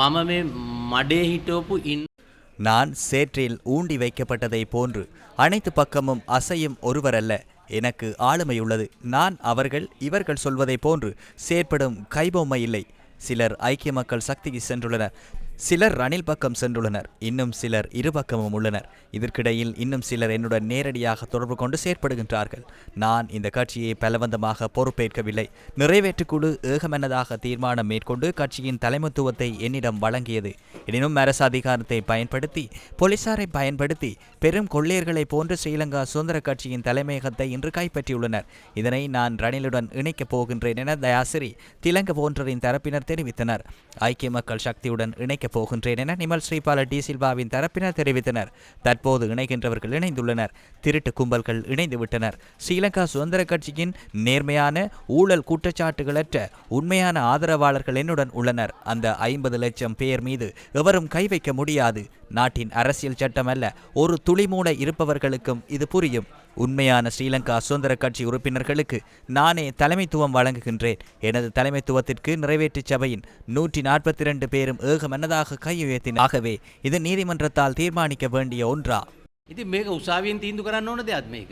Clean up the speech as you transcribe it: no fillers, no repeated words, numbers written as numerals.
මම මේ මඩේ හිටවපු நான் சேற்றில் ஊண்டி வைக்கப்பட்டதை போன்று அனைத்து பக்கமும் அசையும் ஒருவரல்ல. எனக்கு ஆளுமையுள்ளது. நான் அவர்கள் இவர்கள் சொல்வதை போன்று செயற்படும் கைபொம்மை இல்லை. சிலர் ஐக்கிய மக்கள் சக்திக்கு சென்றுள்ளனர், சிலர் ரணில் பக்கம் சென்றுள்ளனர், இன்னும் சிலர் இருபக்கமும் உள்ளனர். இதற்கிடையில் இன்னும் சிலர் என்னுடன் நேரடியாக தொடர்பு கொண்டு செயற்படுகின்றார்கள். நான் இந்த கட்சியை பலவந்தமாக பொறுப்பேற்கவில்லை. நிறைவேற்றுக்குழு ஏகமனதாக தீர்மானம் மேற்கொண்டு கட்சியின் தலைமைத்துவத்தை என்னிடம் வழங்கியது. எனினும் அரசு அதிகாரத்தை பயன்படுத்தி போலீசாரை பயன்படுத்தி பெரும் கொள்ளையர்களைப் போன்று ஸ்ரீலங்கா சுதந்திர கட்சியின் தலைமையகத்தை இன்று கைப்பற்றியுள்ளனர். இதனை நான் ரணிலுடன் இணைக்கப் போகின்றேன் என தயாசிறி திலங்க போன்றரின் தரப்பினர் தெரிவித்தனர். ஐக்கிய மக்கள் சக்தியுடன் இணைக்கப் போகின்றேன் என நிமல் ஸ்ரீபால டி சில்வாவின் தரப்பினர் தெரிவித்தனர். தற்போது இணைகின்றவர்கள் இணைந்துள்ளனர். திருட்டு கும்பல்கள் இணைந்துவிட்டனர். ஸ்ரீலங்கா சுதந்திர கட்சியின் நேர்மையான ஊழல் குற்றச்சாட்டுகளற்ற உண்மையான ஆதரவாளர்கள் என்னுடன் உள்ளனர். அந்த 50 லட்சம் பேர் மீது எவரும் கை வைக்க முடியாது. நாட்டின் அரசியல் சட்டம் அல்ல, ஒரு துளிமூட இருப்பவர்களுக்கும் இது புரியும். உண்மையான ஸ்ரீலங்கா சுதந்திர கட்சி உறுப்பினர்களுக்கு நானே தலைமைத்துவம் வழங்குகின்றேன். எனது தலைமைத்துவத்திற்கு நிறைவேற்று சபையின் 142 பேரும் ஏகமனதாக கை உயர்த்தினர். ஆகவே இது நீதிமன்றத்தால் தீர்மானிக்க வேண்டிய ஒன்றா? ඉතින් මේක උසාවියෙන් තීන්දුව කරන්න ඕන දෙයක් මේක.